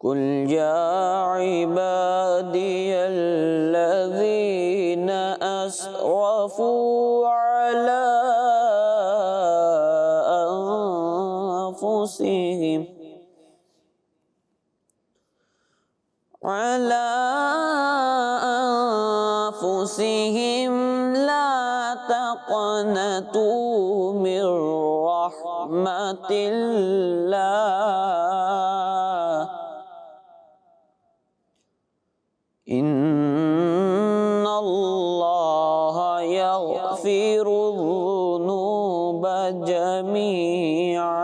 قل يا عبادي الذين أسرفوا على أنفسهم لا تقنطوا من رحمة الله إن الله يغفر الذنوب جميعا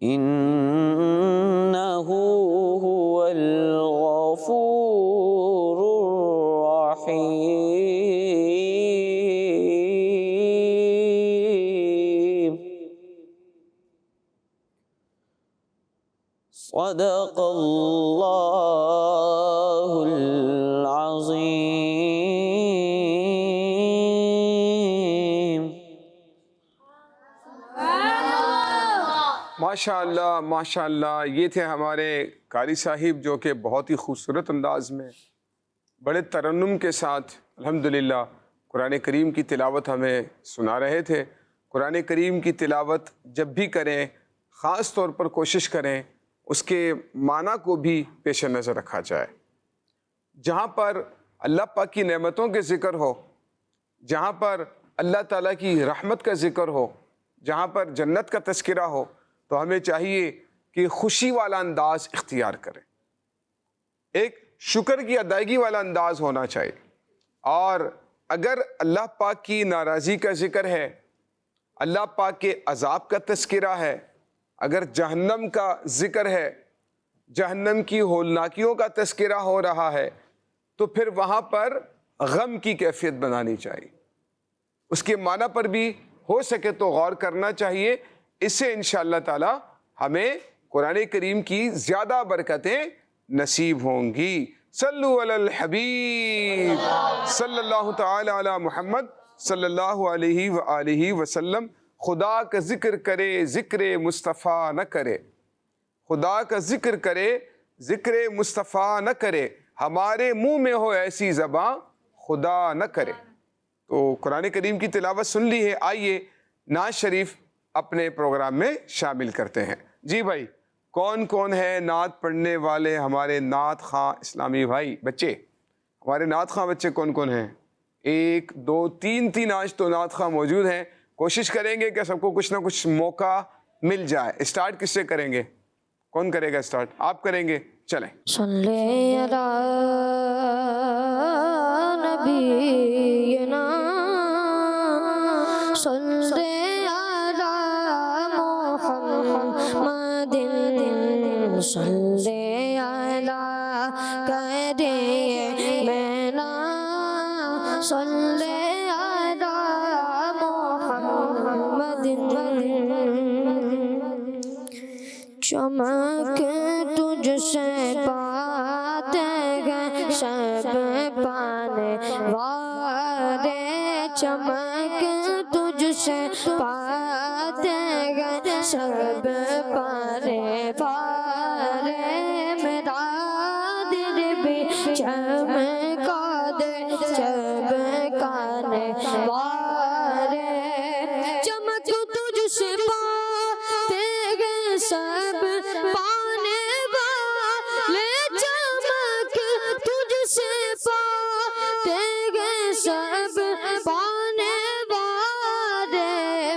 إنه هو الغفور الرحيم. صدق الله العظيم. ماشاءاللہ ماشاءاللہ، یہ تھے ہمارے قاری صاحب جو کہ بہت ہی خوبصورت انداز میں بڑے ترنم کے ساتھ الحمدللہ قرآن کریم کی تلاوت ہمیں سنا رہے تھے۔ قرآن کریم کی تلاوت جب بھی کریں خاص طور پر کوشش کریں اس کے معنی کو بھی پیش نظر رکھا جائے۔ جہاں پر اللہ پاک کی نعمتوں کے ذکر ہو، جہاں پر اللہ تعالیٰ کی رحمت کا ذکر ہو، جہاں پر جنت کا تذکرہ ہو، تو ہمیں چاہیے کہ خوشی والا انداز اختیار کریں، ایک شکر کی ادائیگی والا انداز ہونا چاہیے۔ اور اگر اللہ پاک کی ناراضی کا ذکر ہے، اللہ پاک کے عذاب کا تذکرہ ہے، اگر جہنم کا ذکر ہے، جہنم کی ہولناکیوں کا تذکرہ ہو رہا ہے، تو پھر وہاں پر غم کی کیفیت بنانی چاہیے، اس کے معنی پر بھی ہو سکے تو غور کرنا چاہیے۔ اس سے انشاءاللہ تعالی ہمیں قرآن کریم کی زیادہ برکتیں نصیب ہوں گی۔ صلو علی الحبیب صلی اللہ تعالی علی محمد صلی اللہ علیہ وآلہ وسلم۔ خدا کا ذکر کرے ذکر مصطفیٰ نہ کرے، خدا کا ذکر کرے ذکر مصطفیٰ نہ کرے، ہمارے منہ میں ہو ایسی زباں خدا نہ کرے۔ تو قرآن کریم کی تلاوت سن لی ہے، آئیے نعت شریف اپنے پروگرام میں شامل کرتے ہیں۔ جی بھائی، کون کون ہے نعت پڑھنے والے ہمارے نعت خواں اسلامی بھائی بچے؟ ہمارے نعت خواں بچے کون کون ہیں؟ 1 2 3 آج تو نعت خواں موجود ہیں۔ کوشش کریں گے کہ سب کو کچھ نہ کچھ موقع مل جائے۔ اسٹارٹ کس سے کریں گے؟ کون کرے گا اسٹارٹ؟ آپ کریں گے؟ چلیں۔ صلی علی نبینا صلی علی محمد صلی علی کریمنا صلی علی محمد چمک تجھ سے پاتے گئے سب پانے والے، چمک تجھ سے پاتے گئے سب پانے والے، میرا دل بھی چمکا دے چمکانے والے، چمک تجھ سے پاتے گئے سب پانے والے، چمک تجھ سے پاتے گئے سب پانے والے،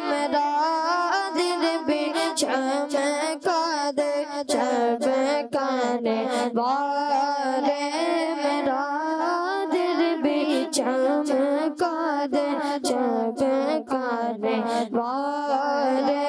میرا دل بھی چمکا دے چمکانے والے، میرا دل بھی چمکا دے چمکانے والے،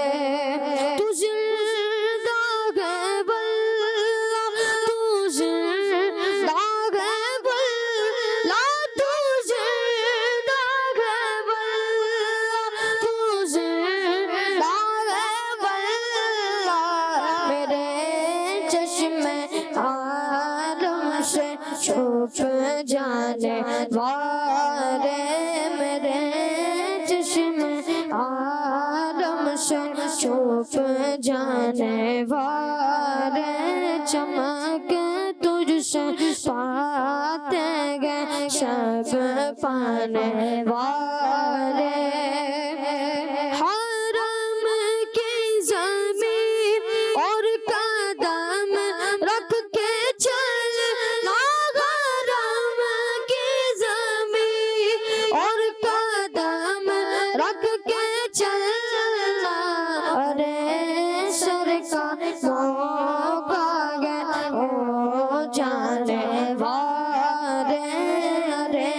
تو زندہ ہے واللہ، تو زندہ ہے واللہ، تو زندہ ہے واللہ، تو زندہ ہے واللہ، میرے چشم عالم سے چھپ جانے والے، میرے چشم عالم سے چھپ جانے والے چمک تجھ سے پاتے گئے شب پانے والے حرم کی زمین اور قدم رکھ کے چل حرم کی زمین اور قدم رکھ کے چلنا ارے سرکار موقع گئے او جانے والے ارے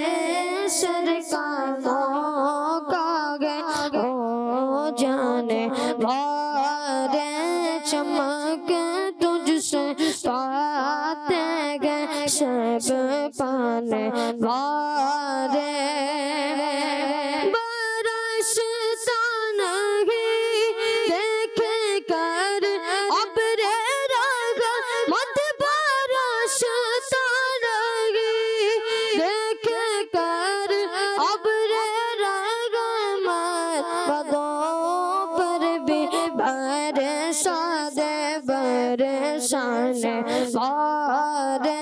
سرکار موقع گئے او جانے والے چمک تجھ سے پاتے گئے شب پانے والے برستا نہیں دیکھ کر ابر رحمت برستا نہیں دیکھ کر ابر رحمت بدوں پر بھی برسا دے برسانے والے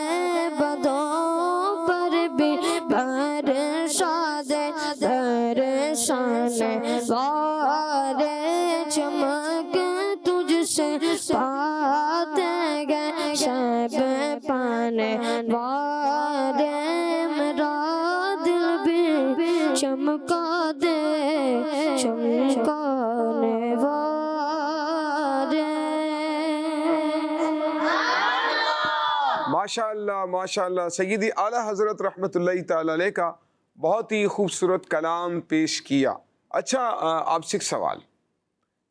بدوں پر بھی برسا دے برسانے والے چمک تجھ سے پاتے گئے شب پانے والے میرا دل بھی چمکا دے چمکانے والے ماشاءاللہ سیدی اعلیٰ حضرت رحمۃ اللہ تعالی علیہ کا بہت ہی خوبصورت کلام پیش کیا. اچھا آپ سے ایک سوال,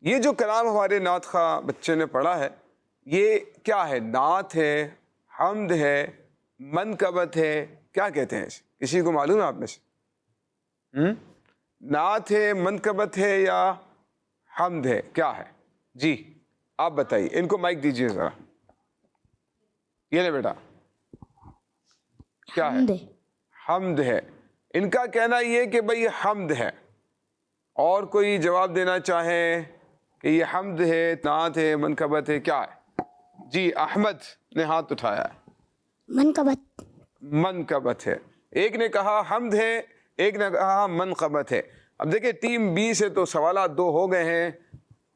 یہ جو کلام ہمارے نعت خواہ بچے نے پڑھا ہے یہ کیا ہے؟ نعت ہے, حمد ہے, منقبت ہے, کیا کہتے ہیں اسے؟ کسی کو معلوم ہے آپ میں سے؟ نعت ہے, منقبت ہے یا حمد ہے, کیا ہے؟ جی آپ بتائیے, ان کو مائک دیجیے ذرا. یہ لے بیٹا, کیا ہے؟ حمد ہے. ان کا کہنا یہ کہ بھئی حمد ہے. اور کوئی جواب دینا چاہیں کہ یہ حمد ہے, نعت ہے, منقبت ہے, کیا ہے؟ جی احمد نے ہاتھ اٹھایا ہے. منقبت. منقبت ہے. ایک نے کہا حمد ہے, ایک نے کہا منقبت ہے. اب دیکھیں ٹیم بی سے تو سوالات دو ہو گئے ہیں,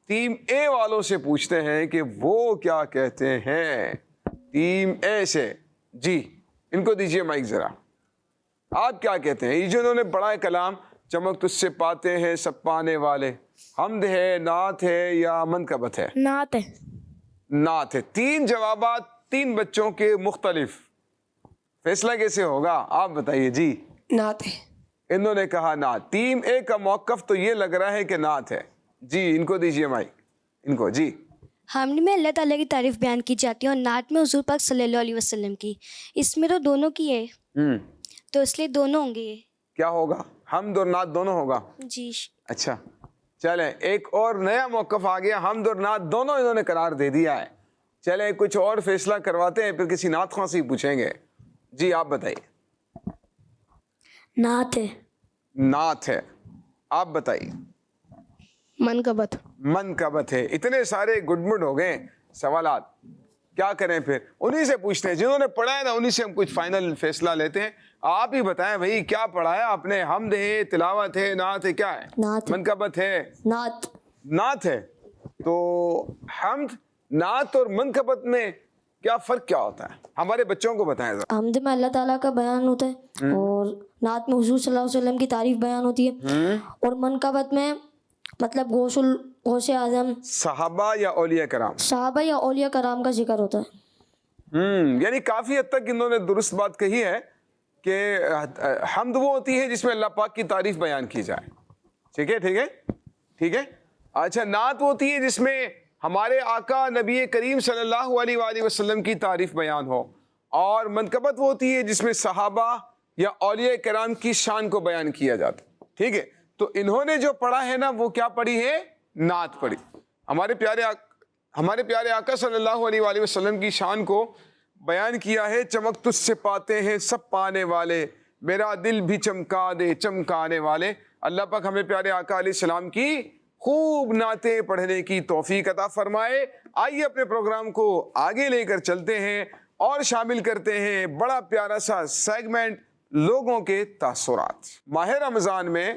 ٹیم اے والوں سے پوچھتے ہیں کہ وہ کیا کہتے ہیں. ٹیم اے سے جی ان کو دیجئے مائک ذرا, آپ کیا کہتے ہیں؟ یہ جو انہوں نے پڑھا ہے کلام چمک تجھ سے پاتے ہیں سب پانے والے, حمد ہے, نعت ہے یا منقبت ہے؟ نعت ہے. نعت ہے. تین جوابات تین بچوں کے مختلف, فیصلہ کیسے ہوگا آپ بتائیے. جی نعت ہے. انہوں نے کہا نعت. ٹیم اے کا موقف تو یہ لگ رہا ہے کہ نعت ہے. جی ان کو دیجئے مائک, ان کو. جی حمد میں اللہ تعالیٰ کی تعریف بیان کی جاتی ہے اور نعت میں حضور پاک صلی اللہ علیہ وسلم کی. اس میں تو دونوں کی ہے تو اس لیے دونوں ہوں گے. یہ کیا ہوگا؟ حمد اور نعت دونوں ہوگا. جی اچھا چلیں, ایک اور نیا موقف آ گیا, حمد اور نعت دونوں انہوں نے قرار دے دیا ہے. چلیں کچھ اور فیصلہ کرواتے ہیں, پھر کسی نعت خواہ سے ہی پوچھیں گے. جی آپ بتائیے. نعت ہے. نعت ہے. آپ بتائیے. منقبت. منقبت ہے. اتنے سارے گڈ مڈ ہو گئے سوالات, کیا کریں پھر؟ انہی سے پوچھتے ہیں جنہوں نے پڑھا ہے نا, انہی سے ہم کچھ فائنل فیصلہ لیتے ہیں. آپ ہی بتائیں بھائی کیا پڑھا ہے آپ نے؟ حمد ہے, تلاوت ہے, نعت ہے, کیا ہے؟ نعت. منقبت ہے. نعت. نعت ہے. تو حمد, نعت اور منقبت میں کیا فرق کیا ہوتا ہے؟ ہمارے بچوں کو بتائیں ذرا. حمد میں اللہ تعالیٰ کا بیان ہوتا ہے اور نعت میں حضور صلی اللہ علیہ وسلم کی تعریف بیان ہوتی ہے, اور منقبت میں مطلب غوث اعظم, صحابہ یا اولیاء کرام, صحابہ یا اولیاء کرام کا ذکر ہوتا ہے. یعنی کافی حد تک انہوں نے درست بات کہی ہے کہ حمد وہ ہوتی ہے جس میں اللہ پاک کی تعریف بیان کی جائے. ٹھیک ہے, ٹھیک ہے, ٹھیک ہے. اچھا, نعت وہ ہوتی ہے جس میں ہمارے آقا نبی کریم صلی اللہ علیہ وآلہ وسلم کی تعریف بیان ہو, اور منقبت وہ ہوتی ہے جس میں صحابہ یا اولیاء کرام کی شان کو بیان کیا جاتا. ٹھیک ہے, تو انہوں نے جو پڑھا ہے نا وہ کیا پڑھی ہے؟ نعت پڑھی. ہمارے پیارے آقا صلی اللہ علیہ وآلہ وسلم کی شان کو بیان کیا ہے, چمک تجھ سے پاتے ہیں سب پانے والے, میرا دل بھی چمکا دے چمکانے والے. اللہ پاک ہمیں پیارے آقا علیہ السلام کی خوب نعتیں پڑھنے کی توفیق عطا فرمائے. آئیے اپنے پروگرام کو آگے لے کر چلتے ہیں اور شامل کرتے ہیں بڑا پیارا سا سیگمنٹ لوگوں کے تاثرات. ماہ رمضان میں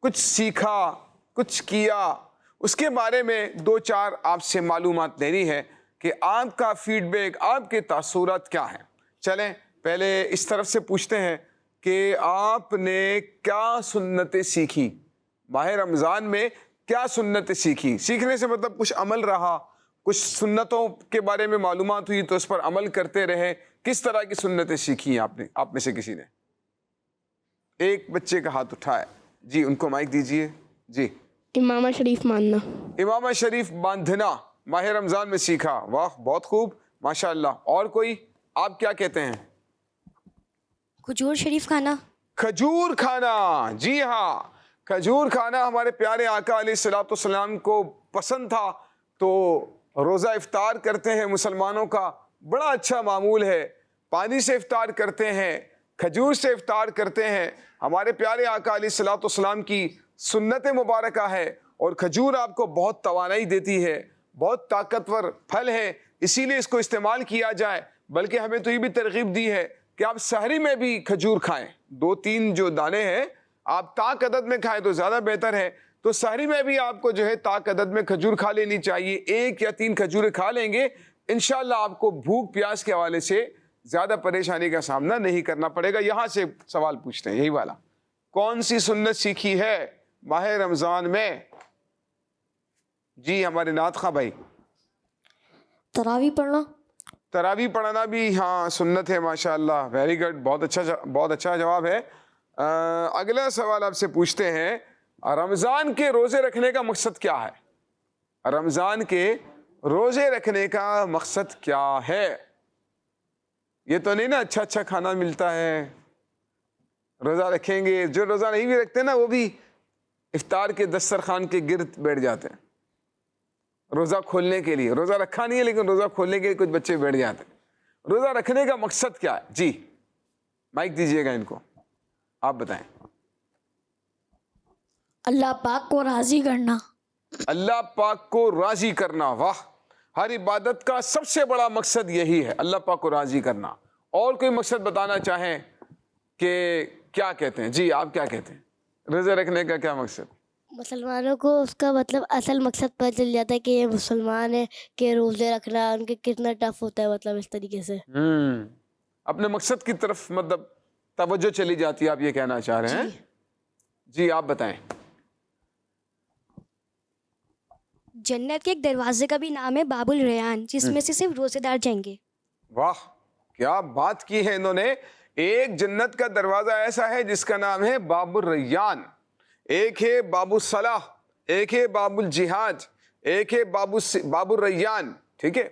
کچھ سیکھا، کچھ کیا، اس کے بارے میں 2-4 آپ سے معلومات لینی ہے کہ آپ کا فیڈ بیک، آپ کے تاثرات کیا ہیں. چلیں پہلے اس طرف سے پوچھتے ہیں کہ آپ نے کیا سنتیں سیکھی ماہ رمضان میں؟ کیا سنتیں سیکھی؟ سیکھنے سے مطلب کچھ عمل رہا، کچھ سنتوں کے بارے میں معلومات ہوئی تو اس پر عمل کرتے رہے. کس طرح کی سنتیں سیکھی ہیں آپ نے؟ آپ میں سے کسی نے؟ ایک بچے کا ہاتھ اٹھایا. جی ان کو مائک دیجئے. جی امامہ شریف ماننا. امامہ شریف باندھنا ماہ رمضان میں سیکھا. واہ بہت خوب، ماشاء اللہ. اور کوئی؟ آپ کیا کہتے ہیں؟ کھجور شریف کھانا. کھجور کھانا. جی ہاں، کھجور کھانا ہمارے پیارے آقا علیہ الصلوۃ والسلام کو پسند تھا. تو روزہ افطار کرتے ہیں مسلمانوں کا بڑا اچھا معمول ہے. پانی سے افطار کرتے ہیں، کھجور سے افطار کرتے ہیں. ہمارے پیارے آقا علیہ الصلوۃ والسلام کی سنت مبارکہ ہے. اور کھجور آپ کو بہت توانائی دیتی ہے، بہت طاقتور پھل ہے، اسی لیے اس کو استعمال کیا جائے. بلکہ ہمیں تو یہ بھی ترغیب دی ہے کہ آپ سحری میں بھی کھجور کھائیں. 2-3 جو دانے ہیں آپ طاق عدد میں کھائیں تو زیادہ بہتر ہے. تو سحری میں بھی آپ کو جو ہے طاق عدد میں کھجور کھا لینی چاہیے. 1 یا 3 کھجوریں کھا لیں گے انشاءاللہ آپ کو بھوک پیاس کے حوالے سے زیادہ پریشانی کا سامنا نہیں کرنا پڑے گا. یہاں سے سوال پوچھتے ہیں یہی والا، کون سی سنت سیکھی ہے ماہ رمضان میں؟ جی ہمارے نعت خواہ بھائی. تراویح پڑھنا. تراویح پڑھنا بھی ہاں سنت ہے ماشاءاللہ. ویری گڈ، بہت اچھا جواب ہے. اگلا سوال آپ سے پوچھتے ہیں، رمضان کے روزے رکھنے کا مقصد کیا ہے؟ رمضان کے روزے رکھنے کا مقصد کیا ہے؟ یہ تو نہیں نا اچھا کھانا ملتا ہے روزہ رکھیں گے. جو روزہ نہیں بھی رکھتے نا وہ بھی افطار کے دسترخوان کے گرد بیٹھ جاتے ہیں روزہ کھولنے کے لیے. روزہ رکھا نہیں ہے لیکن روزہ کھولنے کے لیے کچھ بچے بیٹھ جاتے ہیں. روزہ رکھنے کا مقصد کیا ہے؟ جی مائک دیجئے گا ان کو، آپ بتائیں. اللہ پاک کو راضی کرنا. اللہ پاک کو راضی کرنا. واہ، ہر عبادت کا سب سے بڑا مقصد یہی ہے، اللہ پاک کو راضی کرنا. اور کوئی مقصد بتانا چاہیں کہ کیا کہتے ہیں؟ جی آپ کیا کہتے ہیں؟ روزے رکھنے کا کیا مقصد؟ مسلمانوں کو اس کا مطلب اصل مقصد پتہ چل جاتا ہے کہ یہ مسلمان ہے، کہ روزے رکھنا ان کے کتنا ٹف ہوتا ہے، مطلب اس طریقے سے اپنے مقصد کی طرف مطلب توجہ چلی جاتی ہے، آپ یہ کہنا چاہ رہے ہیں. جی آپ بتائیں. جنت کے ایک دروازے کا بھی نام ہے باب الریان، جس میں سے صرف روزے دار جائیں گے. واہ کیا بات کی ہے انہوں نے. ایک جنت کا دروازہ ایسا ہے جس کا نام ہے باب الریان. ایک ہے باب الصلاح، ایک ہے باب الجہاد، ایک ہے باب الریان. ٹھیک ہے،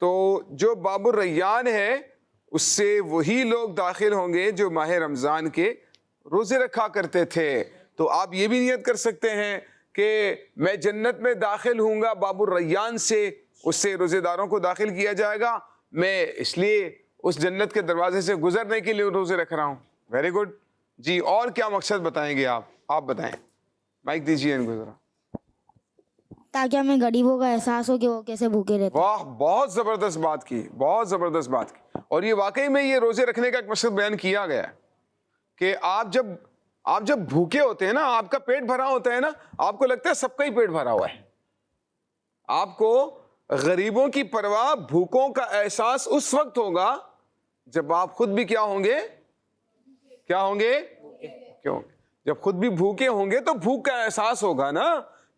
تو جو باب الریان ہے اس سے وہی لوگ داخل ہوں گے جو ماہ رمضان کے روزے رکھا کرتے تھے. تو آپ یہ بھی نیت کر سکتے ہیں کہ میں جنت میں داخل ہوں گا باب الریان سے، اس سے روزے داروں کو داخل کیا جائے گا. میں اس لیے اس جنت کے دروازے سے گزرنے کے لیے روزے رکھ رہا ہوں. Very good. جی اور کیا مقصد بتائیں گے آپ بتائیں. مائک دیجیے ان کو ذرا. تاکہ ہمیں غریبوں کا احساس ہو کہ وہ کیسے بھوکے رہتے. واہ بہت زبردست بات کی، بہت زبردست بات کی. اور یہ واقعی میں یہ روزے رکھنے کا ایک مقصد بیان کیا گیا ہے کہ آپ جب بھوکے ہوتے ہیں نا، آپ کا پیٹ بھرا ہوتا ہے نا، آپ کو لگتا ہے سب کا ہی پیٹ بھرا ہوا ہے. آپ کو غریبوں کی پرواہ، بھوکوں کا احساس اس وقت ہوگا جب آپ خود بھی کیا ہوں گے؟ کیوں؟ جب خود بھی بھوکے ہوں گے تو بھوک کا احساس ہوگا نا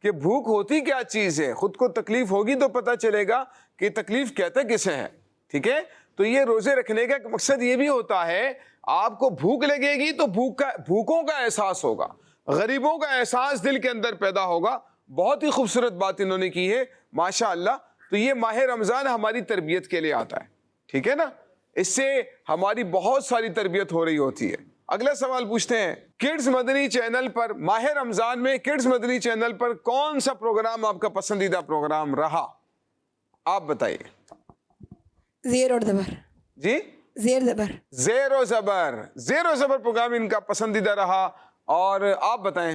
کہ بھوک ہوتی کیا چیز ہے. خود کو تکلیف ہوگی تو پتہ چلے گا کہ تکلیف کہتے کسے ہے. ٹھیک ہے، تو یہ روزے رکھنے کا مقصد یہ بھی ہوتا ہے، آپ کو بھوک لگے گی تو بھوکوں کا احساس ہوگا، غریبوں کا احساس دل کے اندر پیدا ہوگا. بہت ہی خوبصورت بات انہوں نے کی ہے ماشاء اللہ. تو یہ ماہ رمضان ہماری تربیت کے لیے آتا ہے. ٹھیک ہے نا، اس سے ہماری بہت ساری تربیت ہو رہی ہوتی ہے. اگلا سوال پوچھتے ہیں، کڈز مدنی چینل پر ماہ رمضان میں کڈز مدنی چینل پر کون سا پروگرام آپ کا پسندیدہ پروگرام رہا؟ آپ بتائیے. زیر اور زبر. جی زیر زبر. زیر و زبر پروگرام ان کا پسندیدہ رہا. اور آپ بتائیں.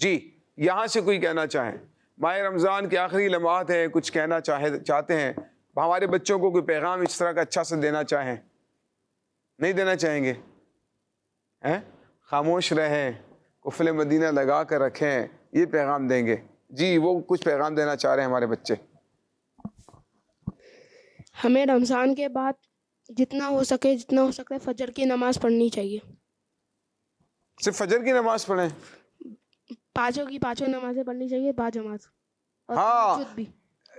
جی یہاں سے کوئی کہنا چاہیں, ماہ رمضان کے آخری لمحات ہیں, کچھ کہنا چاہتے ہیں, ہمارے بچوں کو کوئی پیغام اس طرح کا اچھا سا دینا چاہیں, نہیں دینا چاہیں گے؟ خاموش رہیں, قفل مدینہ لگا کر رکھیں, یہ پیغام دیں گے. جی وہ کچھ پیغام دینا چاہ رہے ہیں ہمارے بچے. ہمیں رمضان کے بعد جتنا ہو سکے فجر کی نماز پڑھنی چاہیے. صرف فجر کی نماز پڑھیں؟ پانچوں نمازیں پڑھنی چاہیے باجماعت. ہاں,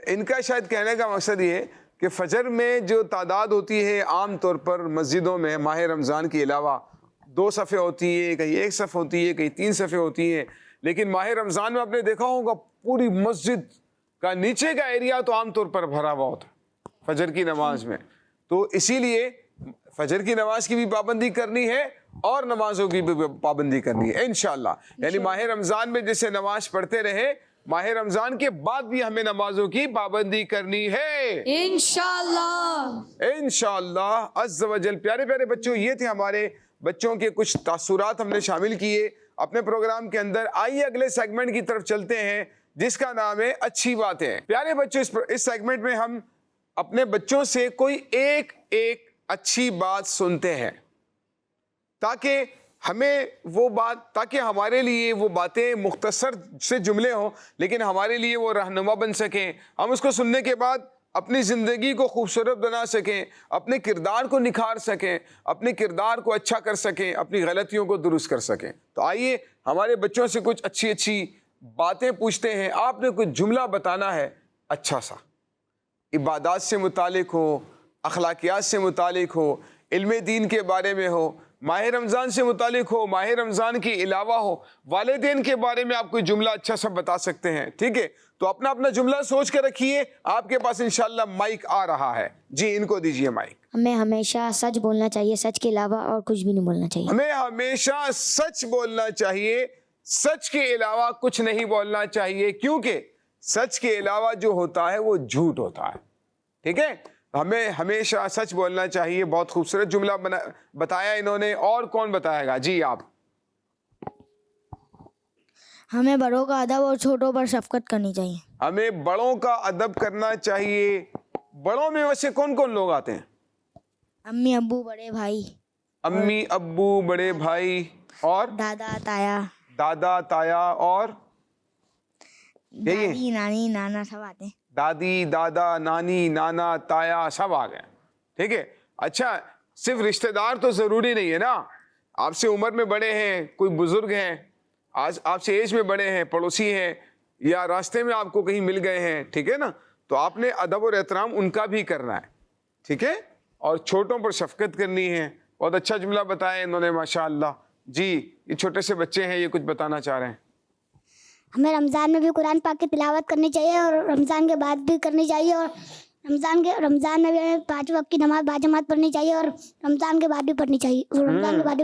ان کا شاید کہنے کا مقصد یہ کہ فجر میں جو تعداد ہوتی ہے عام طور پر مسجدوں میں ماہ رمضان کے علاوہ 2 صفیں ہوتی ہیں, کہیں 1 صف ہوتی ہے, کہیں 3 صفیں ہوتی ہیں, لیکن ماہ رمضان میں آپ نے دیکھا ہوگا پوری مسجد کا نیچے کا ایریا تو عام طور پر بھرا ہوا ہوتا ہے فجر کی نماز میں. تو اسی لیے فجر کی نماز کی بھی پابندی کرنی ہے اور نمازوں کی بھی پابندی کرنی ہے انشاءاللہ. یعنی ماہ رمضان میں جیسے نماز پڑھتے رہے, ماہ رمضان کے بعد بھی ہمیں نمازوں کی پابندی کرنی ہے انشاءاللہ عز و جل. پیارے پیارے بچوں, یہ تھے ہمارے بچوں کے کچھ تاثرات ہم نے شامل کیے اپنے پروگرام کے اندر. آئیے اگلے سیگمنٹ کی طرف چلتے ہیں جس کا نام ہے اچھی باتیں. پیارے بچوں, اس سیگمنٹ میں ہم اپنے بچوں سے کوئی ایک اچھی بات سنتے ہیں تاکہ ہمارے لیے وہ باتیں مختصر سے جملے ہوں لیکن ہمارے لیے وہ رہنما بن سکیں. ہم اس کو سننے کے بعد اپنی زندگی کو خوبصورت بنا سکیں, اپنے کردار کو نکھار سکیں, اپنے کردار کو اچھا کر سکیں, اپنی غلطیوں کو درست کر سکیں. تو آئیے ہمارے بچوں سے کچھ اچھی باتیں پوچھتے ہیں. آپ نے کچھ جملہ بتانا ہے اچھا سا, عبادات سے متعلق ہو, اخلاقیات سے متعلق ہو, علم دین کے بارے میں ہو, ماہ رمضان سے متعلق ہو, ماہ رمضان کے علاوہ ہو, والدین کے بارے میں آپ کوئی جملہ اچھا سا بتا سکتے ہیں. ٹھیک ہے, تو اپنا جملہ سوچ کے رکھیے. آپ کے پاس انشاءاللہ مائک آ رہا ہے. جی ان کو دیجیے مائک. ہمیں ہمیشہ سچ بولنا چاہیے, سچ کے علاوہ اور کچھ بھی نہیں بولنا چاہیے. ہمیں ہمیشہ سچ بولنا چاہیے, سچ کے علاوہ کچھ نہیں بولنا چاہیے, کیونکہ سچ کے علاوہ جو ہوتا ہے وہ جھوٹ ہوتا ہے. ٹھیک ہے, ہمیں ہمیشہ سچ بولنا چاہیے. بہت خوبصورت جملہ بتایا انہوں نے. اور کون بتائے گا؟ جی آپ. ہمیں بڑوں کا ادب اور چھوٹوں پر شفقت کرنی چاہیے. ہمیں بڑوں کا ادب کرنا چاہیے. بڑوں میں ویسے کون کون لوگ آتے ہیں؟ امی ابو بڑے بھائی. امی ابو بڑے بھائی اور دادا تایا اور دادی نانی نانا سب آتے ہیں. دادی دادا نانی نانا تایا سب آ گئے. ٹھیک ہے, اچھا صرف رشتہ دار تو ضروری نہیں ہے نا. آپ سے عمر میں بڑے ہیں, کوئی بزرگ ہیں, آج آپ سے ایج میں بڑے ہیں, پڑوسی ہیں, یا راستے میں آپ کو کہیں مل گئے ہیں. ٹھیک ہے نا, تو آپ نے ادب اور احترام ان کا بھی کرنا ہے. ٹھیک ہے, اور چھوٹوں پر شفقت کرنی ہے. بہت اچھا جملہ بتایا انہوں نے ماشاءاللہ. جی یہ چھوٹے سے بچے ہیں, یہ کچھ بتانا چاہ رہے ہیں. ہمیں رمضان میں بھی قرآن پاک کی تلاوت کرنی چاہیے اور رمضان کے بعد بھی کرنی چاہیے, اور رمضان میں بھی ہمیں 5 وقت کی نماز باجماعت پڑھنی چاہیے اور رمضان کے بعد بھی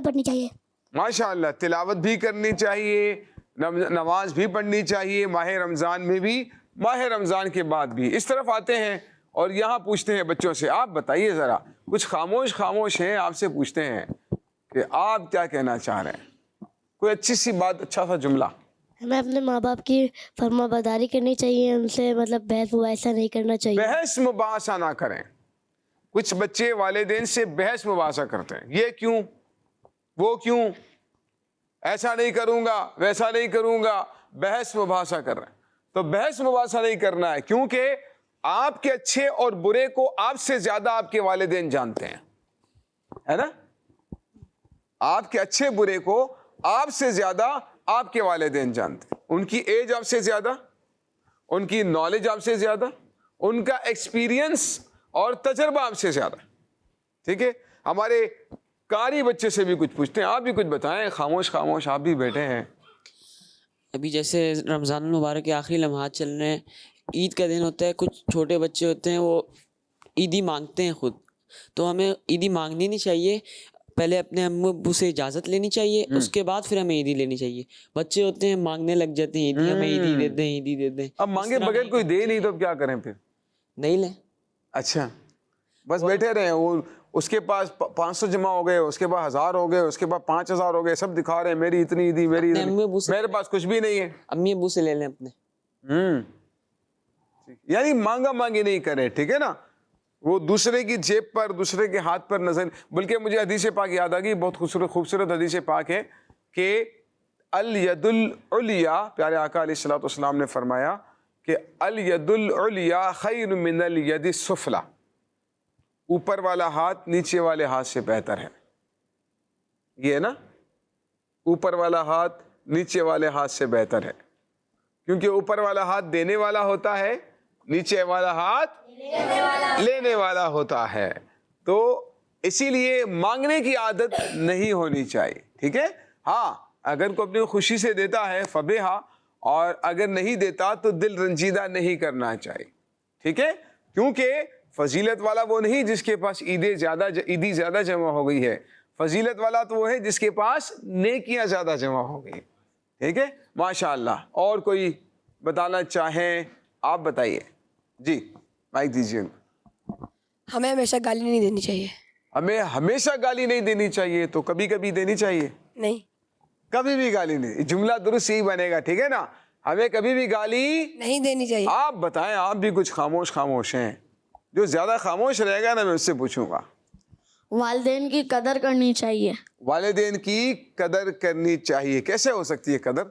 پڑھنی چاہیے. ماشاءاللہ, تلاوت بھی کرنی چاہیے, نماز بھی پڑھنی چاہیے, ماہ رمضان میں بھی, ماہ رمضان کے بعد بھی. اس طرف آتے ہیں اور یہاں پوچھتے ہیں بچوں سے. آپ بتائیے ذرا, کچھ خاموش ہیں, آپ سے پوچھتے ہیں کہ آپ کیا کہنا چاہ رہے ہیں. کوئی اچھی سی بات, اچھا سا جملہ. ہمیں اپنے ماں باپ کی فرما برداری کرنی چاہیے, ان سے بحث مباحثہ نہیں کرنا چاہیے. بحث مباحثہ نہ کریں. کچھ بچے والدین سے بحث مباحثہ کرتے ہیں, یہ کیوں, وہ کیوں, ایسا نہیں کروں گا, ویسا نہیں کروں گا, بحث مباحثہ کر رہے ہیں. تو بحث مباحثہ نہیں کرنا ہے, کیونکہ آپ کے اچھے اور برے کو آپ سے زیادہ آپ کے والدین جانتے ہیں, ہے نا. آپ کے اچھے برے کو آپ سے زیادہ آپ کے والدین جانتے ہیں. ان کی ایج آپ سے زیادہ, ان کی نالج آپ سے زیادہ, ان کا ایکسپیرینس اور تجربہ آپ سے زیادہ. ٹھیک ہے, ہمارے قاری بچے سے بھی کچھ پوچھتے ہیں. آپ بھی کچھ بتائیں, خاموش آپ بھی بیٹھے ہیں. ابھی جیسے رمضان المبارک کے آخری لمحات چل رہے ہیں, عید کا دن ہوتا ہے, کچھ چھوٹے بچے ہوتے ہیں وہ عیدی مانگتے ہیں خود, تو ہمیں عیدی مانگنی نہیں چاہیے, پہلے اپنے امی ابو سے اجازت لینی چاہیے, اس کے بعد پھر ہمیں عیدی لینی چاہیے. بچے ہوتے ہیں مانگنے لگ جاتے ہیں عیدی, ہمیں عیدی دے دیں, عیدی دے دیں. اب مانگے بغیر کوئی دے نہیں تو اب کیا کریں, پھر نہیں لیں. اچھا بس بیٹھے رہے, اس کے پاس 500 جمع ہو گئے, اس کے بعد 1000 ہو گئے, اس کے بعد 5000 ہو گئے, سب دکھا رہے ہیں میری اتنی عیدی, میری میرے پاس کچھ بھی نہیں ہے. امی ابو سے لے لیں اپنے. یعنی مانگا مانگی نہیں کرے, ٹھیک ہے نا, وہ دوسرے کی جیب پر, دوسرے کے ہاتھ پر نظر. بلکہ مجھے حدیث پاک یاد آ گئی, بہت خوبصورت حدیث پاک ہے کہ الید العلیٰ, پیارے آقا علیہ الصلوۃ والسلام نے فرمایا کہ الید العلیٰ خیر من الید السفلیٰ, اوپر والا ہاتھ نیچے والے ہاتھ سے بہتر ہے. یہ ہے نا, اوپر والا ہاتھ نیچے والے ہاتھ سے بہتر ہے, کیونکہ اوپر والا ہاتھ دینے والا ہوتا ہے, نیچے والا ہاتھ لینے والا ہوتا ہے. تو اسی لیے مانگنے کی عادت نہیں ہونی چاہیے, ٹھیک ہے. ہاں اگر کوئی اپنی خوشی سے دیتا ہے فبیہا, اور اگر نہیں دیتا تو دل رنجیدہ نہیں کرنا چاہیے, ٹھیک ہے. کیونکہ فضیلت والا وہ نہیں جس کے پاس عیدی زیادہ جمع ہو گئی ہے, فضیلت والا تو وہ ہے جس کے پاس نیکیاں زیادہ جمع ہو گئی, ٹھیک ہے. ماشاء اللہ. اور کوئی بتانا چاہیں آپ بتائیے. جی مائک دیجیے. ہمیں ہمیشہ گالی نہیں دینی چاہیے. ہمیں ہمیشہ گالی نہیں دینی چاہیے, تو کبھی کبھی دینی چاہیے. نہیں, کبھی بھی گالی نہیں, جملہ درست یہی بنے گا, ٹھیک ہے نا. ہمیں کبھی بھی گالی نہیں دینی چاہیے. آپ بتائیں, آپ بھی کچھ خاموش ہیں. جو زیادہ خاموش رہے گا نا میں اس سے پوچھوں گا. والدین کی قدر کرنی چاہیے. والدین کی قدر کرنی چاہیے. کیسے ہو سکتی ہے قدر؟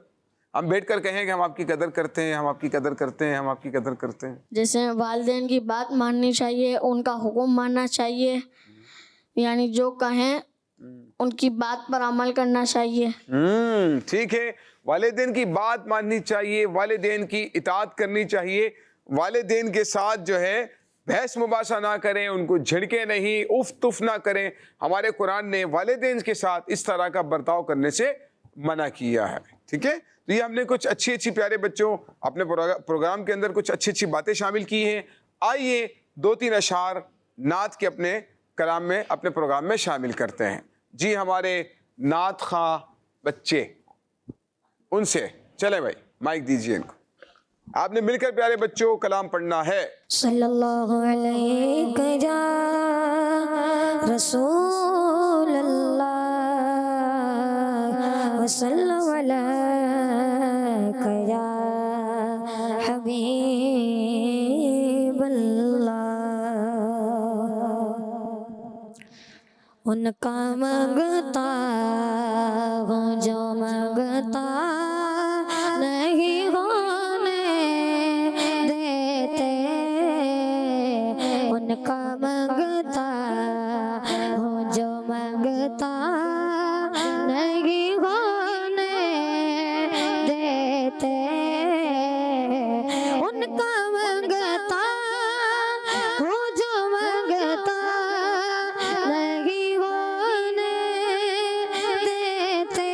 ہم بیٹھ کر کہیں کہ ہم آپ کی قدر کرتے ہیں, ہم آپ کی قدر کرتے ہیں, ہم آپ کی قدر کرتے ہیں. جیسے والدین کی بات ماننی چاہیے, ان کا حکم ماننا چاہیے, یعنی جو کہیں ان کی بات پر عمل کرنا چاہیے. ٹھیک ہے. والدین کی بات ماننی چاہیے, والدین کی اطاعت کرنی چاہیے, والدین کے ساتھ جو ہے بحث مباحثہ نہ کریں, ان کو جھڑکیں نہیں, اف تف نہ کریں. ہمارے قرآن نے والدین کے ساتھ اس طرح کا برتاؤ کرنے سے منع کیا ہے, ٹھیک ہے. تو یہ ہم نے کچھ اچھی پیارے بچوں اپنے پروگرام کے اندر کچھ اچھی باتیں شامل کی ہیں. آئیے 2-3 اشعار نعت کے اپنے کلام میں, اپنے پروگرام میں شامل کرتے ہیں. جی ہمارے نعت خواں بچے, ان سے چلے بھائی مائک دیجیے ان کو. آپ نے مل کر پیارے بچوں کلام پڑھنا ہے. صلی اللہ علیہ یا رسول اللہ وسلم علیک یا حبیب اللہ. ان کا مانگتا ہوں جو مانگتا نہیں ہونے دیتے, ان کا مانگتا ہوں جو مانگتا نہیں ہونے دیتے, ان کا مانگتا ہوں جو مانگتا نہیں ہونے دیتے,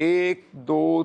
1 2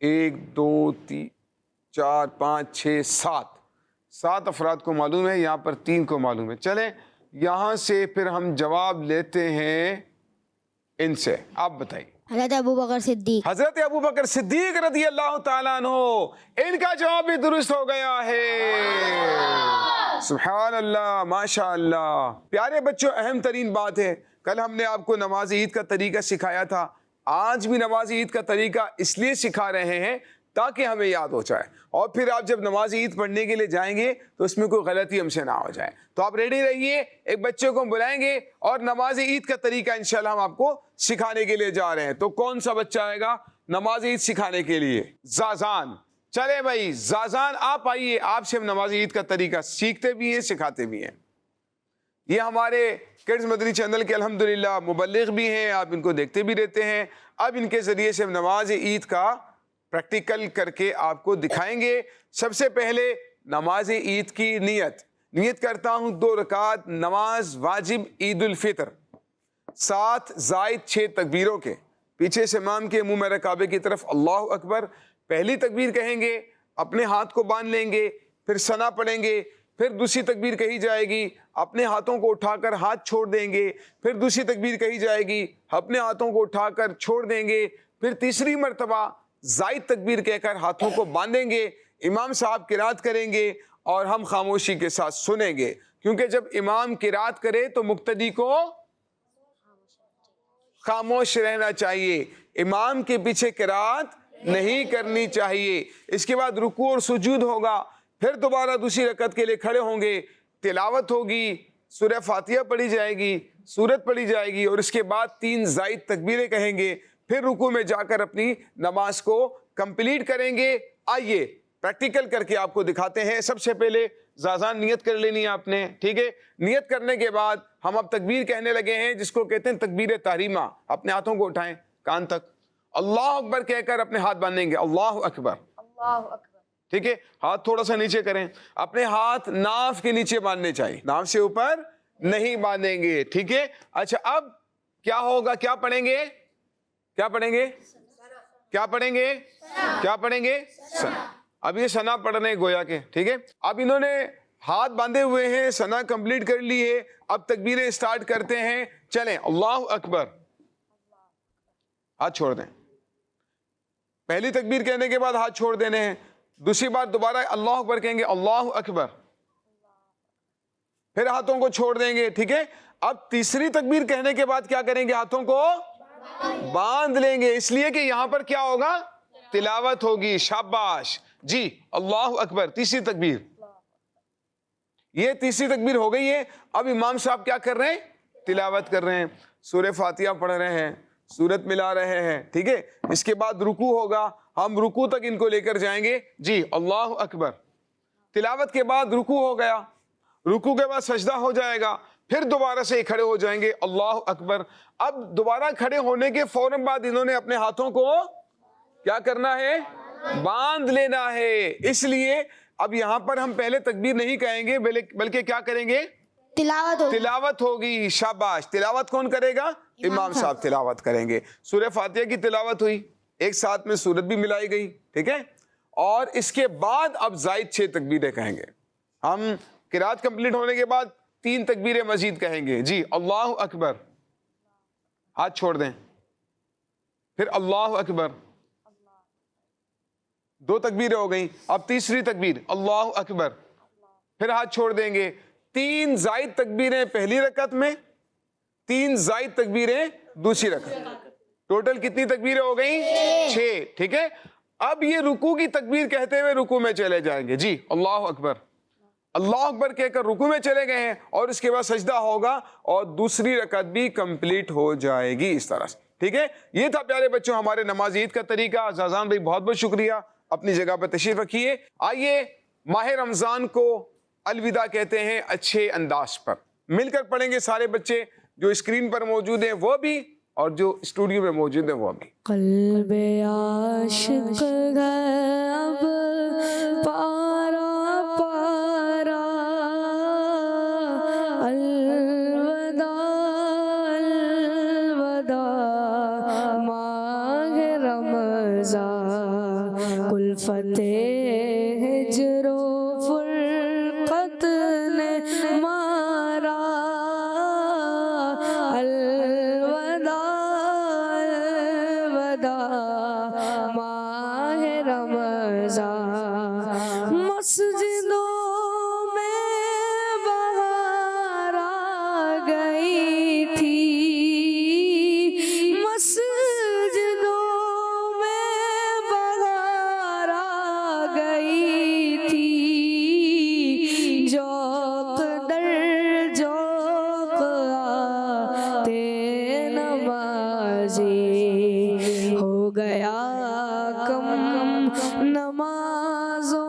1 2 3 4 5 6 7 افراد کو معلوم ہے, یہاں پر 3 کو معلوم ہے. چلیں یہاں سے پھر ہم جواب لیتے ہیں ان سے. آپ بتائیے. حضرت ابو بکر صدیق. حضرت ابو بکر صدیق رضی اللہ تعالیٰ عنہ, ان کا جواب بھی درست ہو گیا ہے. سبحان اللہ, ماشاء اللہ. پیارے بچوں, اہم ترین بات ہے, کل ہم نے آپ کو نماز عید کا طریقہ سکھایا تھا, آج بھی نماز عید کا طریقہ اس لیے سکھا رہے ہیں تاکہ ہمیں یاد ہو جائے, اور پھر آپ جب نماز عید پڑھنے کے لیے جائیں گے تو اس میں کوئی غلطی ہم سے نہ ہو جائے. تو آپ ریڈی رہیے, ایک بچے کو ہم بلائیں گے اور نماز عید کا طریقہ انشاءاللہ ہم آپ کو سکھانے کے لیے جا رہے ہیں. تو کون سا بچہ آئے گا نماز عید سکھانے کے لیے؟ زازان. چلے بھائی زازان آپ آئیے, آپ سے ہم نماز عید کا طریقہ سیکھتے بھی ہیں سکھاتے بھی ہیں. یہ ہمارے کڈز مدنی چینل کے الحمدللہ مبلغ بھی ہیں, آپ ان کو دیکھتے بھی رہتے ہیں. اب ان کے ذریعے سے ہم نماز عید کا پریکٹیکل کر کے آپ کو دکھائیں گے. سب سے پہلے نماز عید کی نیت کرتا ہوں 2 رکعت نماز واجب عید الفطر 7 زائد 6 تکبیروں کے. پیچھے سے امام کے منہ میں کعبے کی طرف اللہ اکبر, پہلی تکبیر کہیں گے, اپنے ہاتھ کو باندھ لیں گے, پھر ثنا پڑھیں گے, پھر دوسری تکبیر کہی جائے گی, اپنے ہاتھوں کو اٹھا کر ہاتھ چھوڑ دیں گے, پھر دوسری تکبیر کہی جائے گی, اپنے ہاتھوں کو اٹھا کر چھوڑ دیں گے, پھر تیسری مرتبہ زائد تکبیر کہہ کر ہاتھوں کو باندھیں گے. امام صاحب قرات کریں گے اور ہم خاموشی کے ساتھ سنیں گے, کیونکہ جب امام قرات کرے تو مقتدی کو خاموش رہنا چاہیے, امام کے پیچھے قرات نہیں کرنی چاہیے. اس کے بعد رکوع اور سجود ہوگا, پھر دوبارہ دوسری رکعت کے لیے کھڑے ہوں گے, تلاوت ہوگی, سورہ فاتحہ پڑھی جائے گی, سورت پڑھی جائے گی, اور اس کے بعد 3 زائد تکبیریں کہیں گے, پھر رکوع میں جا کر اپنی نماز کو کمپلیٹ کریں گے. آئیے پریکٹیکل کر کے آپ کو دکھاتے ہیں. سب سے پہلے زازان نیت کر لینی ہے آپ نے, ٹھیک ہے. نیت کرنے کے بعد ہم اب تکبیر کہنے لگے ہیں, جس کو کہتے ہیں تکبیر تحریمہ. اپنے ہاتھوں کو اٹھائیں کان تک, اللہ اکبر کہہ کر اپنے ہاتھ باندھیں گے, اللہ اکبر, ٹھیک ہے. ہاتھ تھوڑا سا نیچے کریں, اپنے ہاتھ ناف کے نیچے باندھنے چاہیے, ناف سے اوپر نہیں باندھیں گے, ٹھیک ہے. اچھا اب کیا ہوگا, کیا پڑھیں گے, کیا پڑھیں گے, کیا پڑھیں گے, کیا پڑھیں گے, ثنا. اب یہ ثنا پڑھ رہے ہیں گویا کے, ٹھیک ہے. اب انہوں نے ہاتھ باندھے ہوئے ہیں, ثنا کمپلیٹ کر لی ہے, اب تکبیریں سٹارٹ کرتے ہیں. چلیں, اللہ اکبر, ہاتھ چھوڑ دیں. پہلی تکبیر کہنے کے بعد ہاتھ چھوڑ دینے ہیں, دوسری بار دوبارہ اللہ اکبر کہیں گے, اللہ اکبر, پھر ہاتھوں کو چھوڑ دیں گے, ٹھیک ہے. اب تیسری تکبیر کہنے کے بعد کیا کریں گے, ہاتھوں کو باندھ لیں گے, اس لیے کہ یہاں پر کیا ہوگا, تلاوت ہوگی. شاباش جی, اللہ اکبر, تیسری تکبیر. یہ تیسری تکبیر ہو گئی ہے. اب امام صاحب کیا کر رہے ہیں, تلاوت کر رہے ہیں, سورہ فاتحہ پڑھ رہے ہیں, سورت ملا رہے ہیں, ٹھیک ہے. اس کے بعد رکوع ہوگا, ہم رکوع تک ان کو لے کر جائیں گے. جی, اللہ اکبر. تلاوت کے بعد رکوع ہو گیا, رکوع کے بعد سجدہ ہو جائے گا, پھر دوبارہ سے کھڑے ہو جائیں گے, اللہ اکبر. اب دوبارہ کھڑے ہونے کے فوراً بعد انہوں نے اپنے ہاتھوں کو کیا کرنا ہے, باندھ لینا ہے. اس لیے اب یہاں پر ہم پہلے تکبیر نہیں کہیں گے, بلکہ کیا کریں گے, تلاوت ہوگی. شاباش. تلاوت کون کرے گا, امام صاحب تلاوت کریں گے. سورہ فاتحہ کی تلاوت ہوئی, ایک ساتھ میں سورت بھی ملائی گئی, ٹھیک ہے. اور اس کے بعد اب زائد 6 تکبیریں کہیں گے. ہم قرات کمپلیٹ ہونے کے بعد 3 تکبیریں مزید کہیں گے. جی, اللہ اکبر, ہاتھ چھوڑ دیں, پھر اللہ اکبر, 2 تکبیریں ہو گئیں. اب تیسری تکبیر, اللہ اکبر, پھر ہاتھ چھوڑ دیں گے. 3 زائد تکبیریں پہلی رکعت میں, 3 زائد تکبیریں دوسری رکعت. ٹوٹل کتنی تکبیریں ہو گئیں, 6, ٹھیک ہے. اب یہ رکوع کی تکبیر کہتے ہوئے رکوع میں چلے جائیں گے. جی, اللہ اکبر, اللہ اکبر کہہ کر رکوع میں چلے گئے ہیں, اور اس کے بعد سجدہ ہوگا اور دوسری رکعت بھی کمپلیٹ ہو جائے گی, اس طرح سے, ٹھیک ہے. یہ تھا پیارے بچوں ہمارے نماز عید کا طریقہ. زازان بھائی بہت بہت شکریہ, اپنی جگہ پر تشریف رکھیے. آئیے ماہ رمضان کو الوداع کہتے ہیں اچھے انداز پر. مل کر پڑھیں گے سارے بچے, جو اسکرین پر موجود ہیں وہ بھی, اور جو اسٹوڈیو میں موجود ہیں وہ بھی. قلب عاشق ہے اب پارا پارا, الوداع الوداع ماہ رمضان, الفت ہجر و فرقت نے مارا الوداع الوداع ماہ رمضان مسجدوں میں بہار آ گئی تھی مسجدوں میں بہار آ گئی تھی ذوق در ذوق آتے نمازی ہو گیا کم نمازوں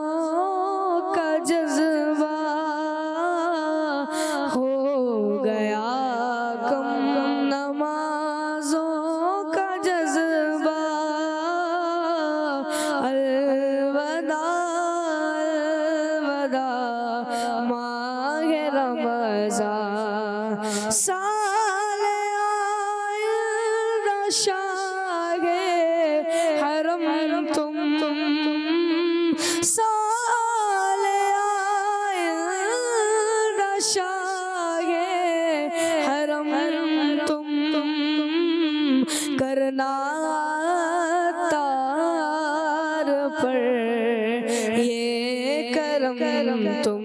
کا جذبہ ہو گیا کم نمازوں کا جذبہ الوداع الوداع ماہ رمضان سال آئندہ شاہ حرم تم سال آئندہ شاہ حرم تم کرنا تار پر یہ کرم تم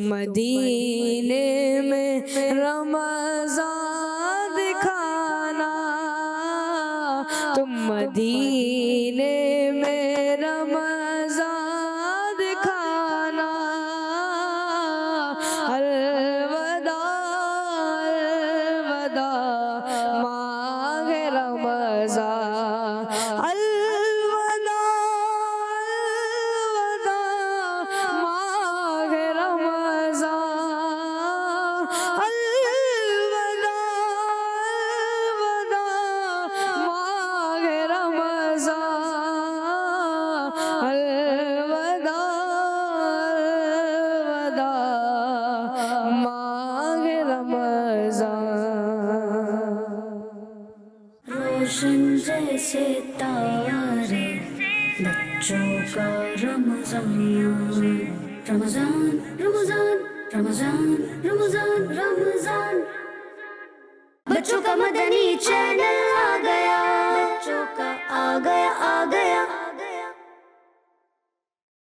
مدینے میں رمضان دکھانا تم مدینے میں رمضان دکھانا الوداع الوداع ماہ رمضان الوداع الوداع ماہ رمضان الوداع الوداع ماہ رمضان الوداع الوداع ماہ رمضان روشن جیسے تارے بچوں کا رمضان رمضان رمضان رمضان رمضان رمضان بچوں کا مدنی چینل آ گیا بچوں کا آ گیا